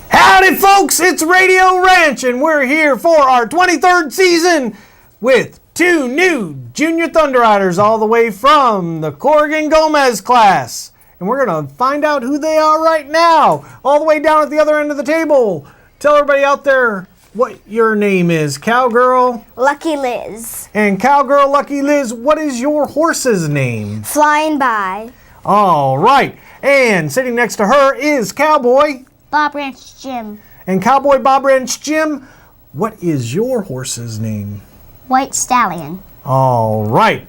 Howdy folks, it's Radio Ranch and we're here for our 23rd season with two new Junior Thunder Riders all the way from the Corrigan Gomez class. And we're going to find out who they are right now, all the way down at the other end of the table. Tell everybody out there what your name is. Cowgirl? Lucky Liz. And Cowgirl, Lucky Liz, what is your horse's name? Flying By. All right. And sitting next to her is Cowboy Bob Ranch Jim. And Cowboy Bob Ranch Jim, what is your horse's name? White Stallion. All right.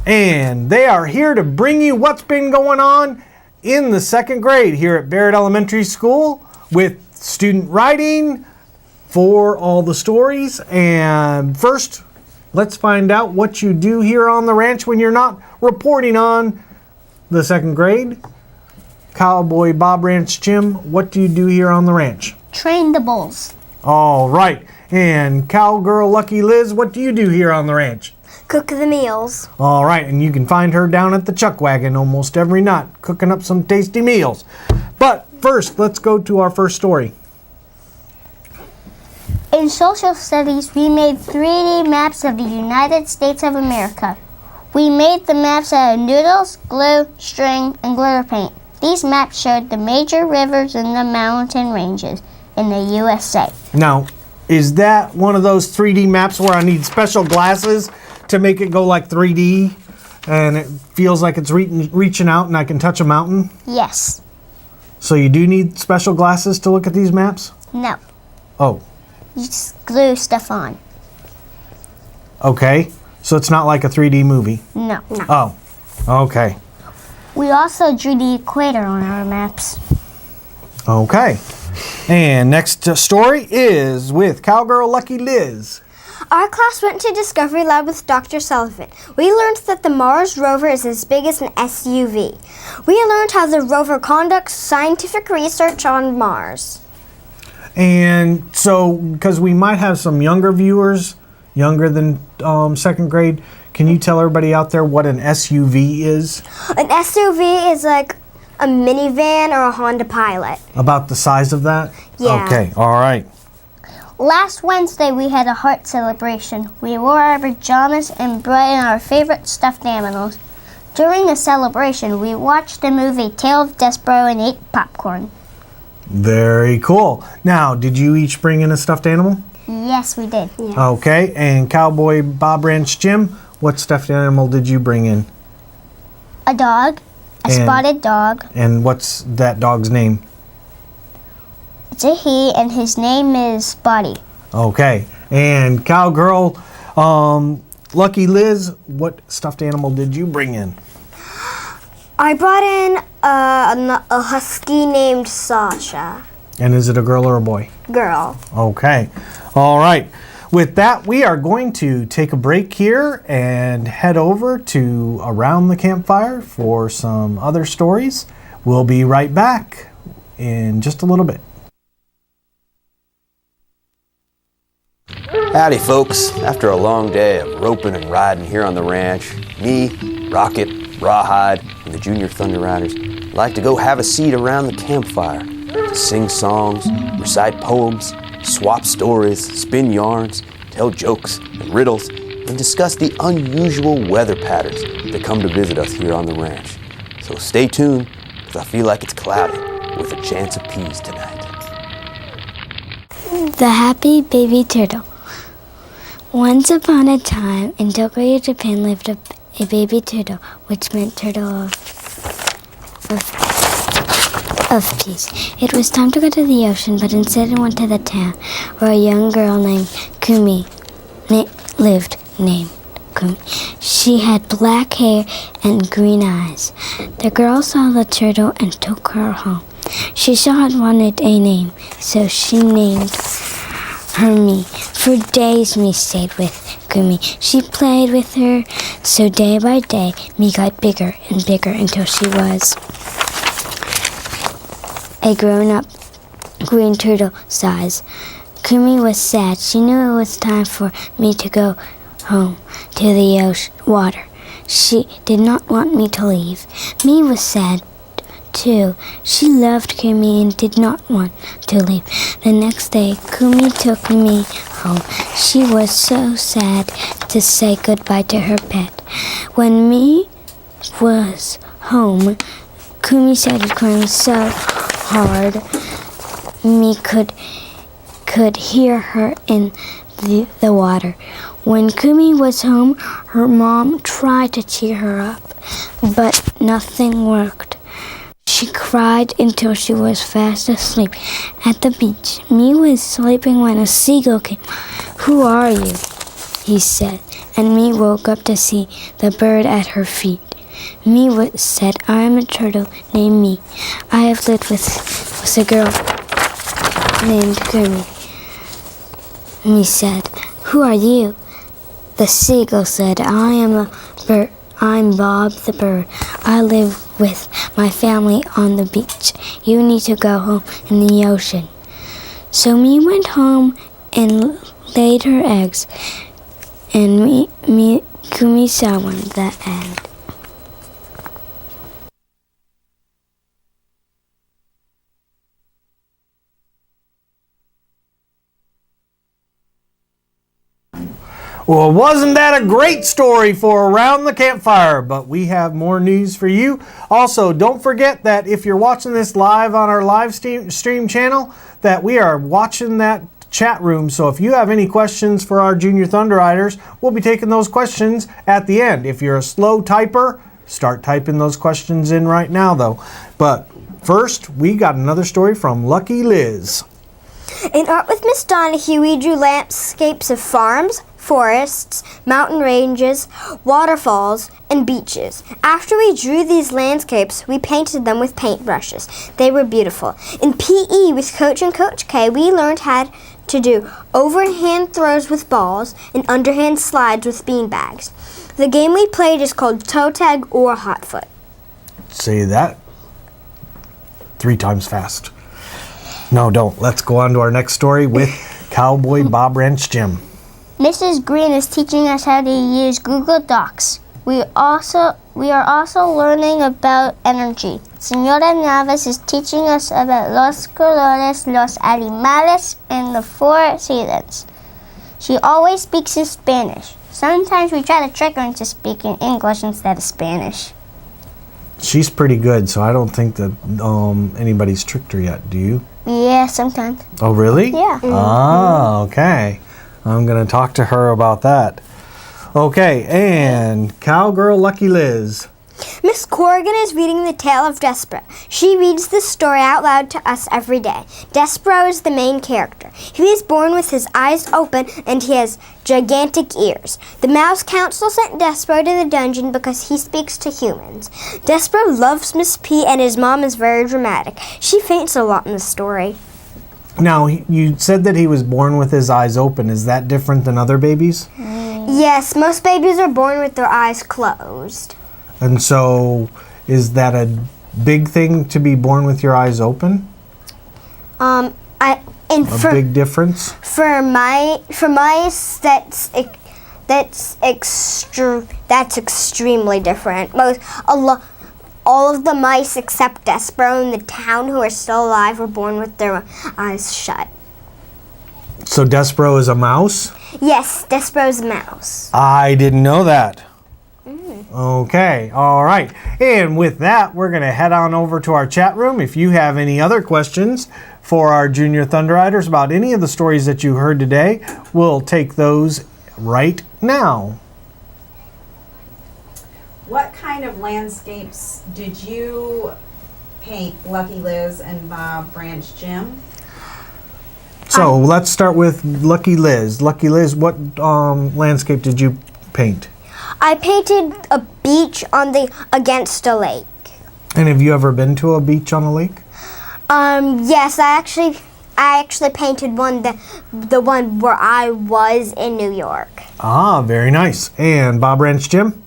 And they are here to bring you what's been going on in the second grade here at Barrett Elementary School with student writing for all the stories. And first, let's find out what you do here on the ranch when you're not reporting on the second grade. Cowboy Bob Ranch Jim, what do you do here on the ranch? Train the bulls. All right. And Cowgirl Lucky Liz, what do you do here on the ranch? Cook the meals. All right, and you can find her down at the Chuck Wagon almost every night, cooking up some tasty meals. But first, let's go to our first story. In social studies, we made 3D maps of the United States of America. We made the maps out of noodles, glue, string, and glitter paint. These maps showed the major rivers and the mountain ranges in the USA. Now, is that one of those 3D maps where I need special glasses to make it go like 3D and it feels like it's reaching out and I can touch a mountain? Yes. So you do need special glasses to look at these maps? No. Oh. You just glue stuff on. Okay. So it's not like a 3D movie? No. Oh. Okay. We also drew the equator on our maps. Okay. And next story is with Cowgirl Lucky Liz. Our class went to Discovery Lab with Dr. Sullivan. We learned that the Mars rover is as big as an SUV. We learned how the rover conducts scientific research on Mars. And so, because we might have some younger viewers, younger than second grade, can you tell everybody out there what an SUV is? An SUV is like a minivan or a Honda Pilot. About the size of that? Yeah. Okay, all right. Last Wednesday, we had a heart celebration. We wore our pajamas and brought in our favorite stuffed animals. During the celebration, we watched the movie Tale of Despero and ate popcorn. Very cool. Now, did you each bring in a stuffed animal? Yes, we did. Yeah. Okay, and Cowboy Bob Ranch Jim, what stuffed animal did you bring in? A dog, a spotted dog. And what's that dog's name? It's a he, and his name is Spotty. Okay, and Cowgirl, Lucky Liz, what stuffed animal did you bring in? I brought in a husky named Sasha. And is it a girl or a boy? Girl. Okay, all right. With that, we are going to take a break here and head over to Around the Campfire for some other stories. We'll be right back in just a little bit. Howdy folks, after a long day of roping and riding here on the ranch, me, Rocket, Rawhide, and the Junior Thunder Riders like to go have a seat around the campfire to sing songs, recite poems, swap stories, spin yarns, tell jokes and riddles, and discuss the unusual weather patterns that come to visit us here on the ranch. So stay tuned, because I feel like it's cloudy with a chance of peas tonight. The Happy Baby Turtle. Once upon a time, in Tokyo, Japan, lived a baby turtle, which meant turtle of peace. It was time to go to the ocean, but instead it went to the town, where a young girl named Kumi lived. She had black hair and green eyes. The girl saw the turtle and took her home. She saw it wanted a name, so she named her Me. For days, Me stayed with Kumi. She played with her, so day by day, Me got bigger and bigger until she was a grown-up green turtle size. Kumi was sad. She knew it was time for Me to go home to the ocean water. She did not want Me to leave. Me was sad too. She loved Kumi and did not want to leave. The next day, Kumi took Me home. She was so sad to say goodbye to her pet. When Me was home, Kumi started crying so hard Me could hear her in the water. When Kumi was home, her mom tried to cheer her up, but nothing worked. She cried until she was fast asleep at the beach. Me was sleeping when a seagull came. "Who are you?" he said, and Me woke up to see the bird at her feet. Me said, "I am a turtle named Me. I have lived with a girl named Kumi." Me said, "Who are you?" The seagull said, "I am a bird. I'm Bob the bird. I live with my family on the beach. You need to go home in the ocean." So Me went home and laid her eggs, and Kumi saw one that end. Well, wasn't that a great story for Around the Campfire? But we have more news for you. Also, don't forget that if you're watching this live on our live stream channel, that we are watching that chat room. So if you have any questions for our Junior Thunder Riders, we'll be taking those questions at the end. If you're a slow typer, start typing those questions in right now, though. But first, we got another story from Lucky Liz. In Art with Miss Donahue, we drew landscapes of farms, forests, mountain ranges, waterfalls, and beaches. After we drew these landscapes, we painted them with paintbrushes. They were beautiful. In PE with Coach and Coach K, we learned how to do overhand throws with balls and underhand slides with beanbags. The game we played is called toe tag or hot foot. Say that 3 times fast. No, don't. Let's go on to our next story with Cowboy Bob Ranch Jim. Mrs. Green is teaching us how to use Google Docs. We are also learning about energy. Señora Navas is teaching us about los colores, los animales, and the 4 seasons. She always speaks in Spanish. Sometimes we try to trick her into speaking English instead of Spanish. She's pretty good, so I don't think that anybody's tricked her yet. Do you? Yeah, sometimes. Oh, really? Yeah. Ah, okay. I'm going to talk to her about that. Okay, and Cowgirl Lucky Liz. Miss Corrigan is reading the tale of Despero. She reads this story out loud to us every day. Despero is the main character. He is born with his eyes open and he has gigantic ears. The Mouse Council sent Despero to the dungeon because he speaks to humans. Despero loves Miss P and his mom is very dramatic. She faints a lot in the story. Now, you said that he was born with his eyes open. Is that different than other babies? Yes, most babies are born with their eyes closed. And so, is that a big thing to be born with your eyes open? Big difference? For mice, that's extremely different. All of the mice except Despero in the town who are still alive were born with their eyes shut. So Despero is a mouse? Yes, Despero's a mouse. I didn't know that. Okay, all right. And with that, we're going to head on over to our chat room. If you have any other questions for our Junior Thunder Riders about any of the stories that you heard today, we'll take those right now. What kind of landscapes did you paint, Lucky Liz and Bob Ranch Jim? So let's start with Lucky Liz. Lucky Liz, what landscape did you paint? I painted a beach against a lake. And have you ever been to a beach on a lake? Yes, I actually painted the one where I was in New York. Ah, very nice. And Bob Ranch Jim?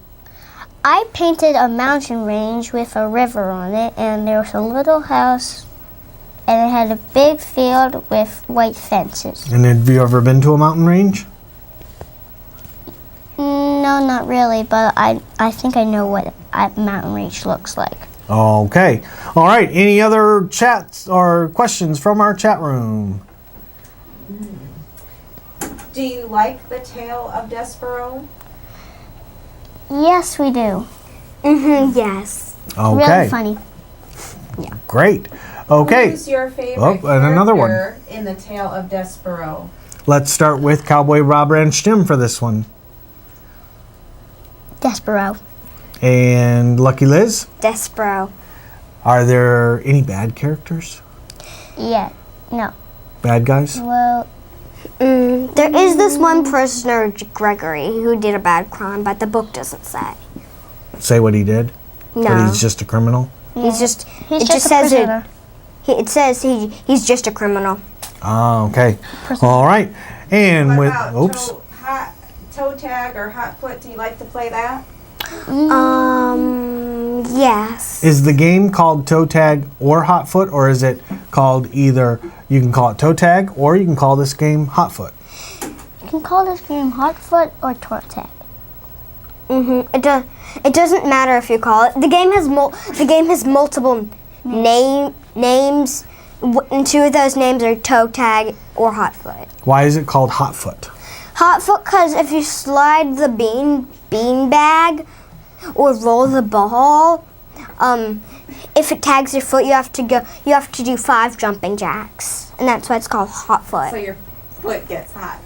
I painted a mountain range with a river on it, and there was a little house, and it had a big field with white fences. And have you ever been to a mountain range? No, not really, but I think I know what a mountain range looks like. Okay. All right. Any other chats or questions from our chat room? Do you like the tale of Despero? Yes, we do. Yes. Okay. Really funny. Great. Okay. Who's your favorite Oh, and another one. character in the tale of Despero? Let's start with Cowboy Bob Ranch Jim for this one. Despero. And Lucky Liz? Despero. Are there any bad characters? Yeah. No. Bad guys? Well, There is this one prisoner, Gregory, who did a bad crime, but the book doesn't say. Say what he did? No. But he's just a criminal? He's just. he's it just just a says it. prisoner. It says he's just a criminal. Ah, okay. All right. And What with about toe tag or hot foot? Do you like to play that? Yes. Is the game called toe tag or hot foot, or is it called either? You can call it toe tag, or you can call this game hot foot. You can call this game hot foot or toe tag. It doesn't matter if you call it. The game has multiple names. And two of those names are toe tag or hot foot. Why is it called hot foot? Hot foot because if you slide the bean bag or roll the ball, if it tags your foot, you have to do 5 jumping jacks, and that's why it's called hot So foot. your foot gets hot.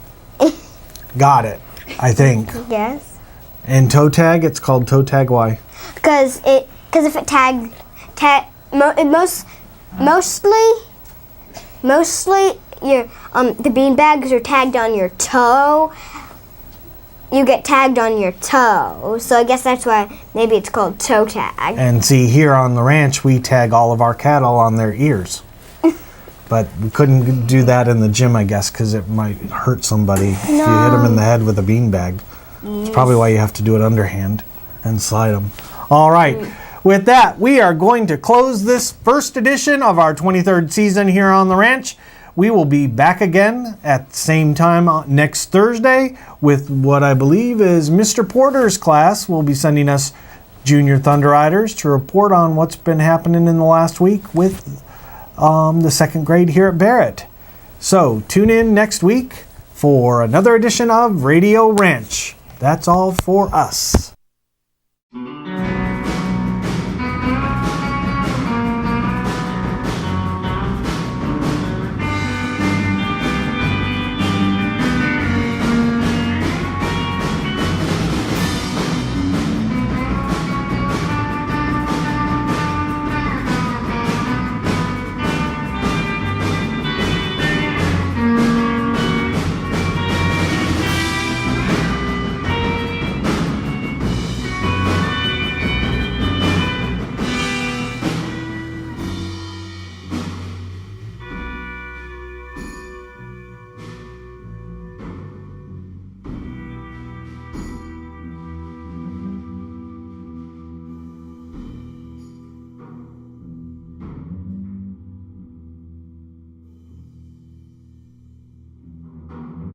Got it. I think. Yes. And toe tag, it's called toe tag. Why? Because if it mostly your the bean bags are tagged on your toe. You get tagged on your toe, so I guess that's why maybe it's called toe tag. And see, here on the ranch, we tag all of our cattle on their ears. But we couldn't do that in the gym, I guess, because it might hurt somebody if you hit them in the head with a beanbag. It's probably why you have to do it underhand and slide them. All right. With that, we are going to close this first edition of our 23rd season here on the ranch. We will be back again at the same time next Thursday with what I believe is Mr. Porter's class. Will be sending us Junior Thunder Riders to report on what's been happening in the last week with the second grade here at Barrett. So tune in next week for another edition of Radio Ranch. That's all for us.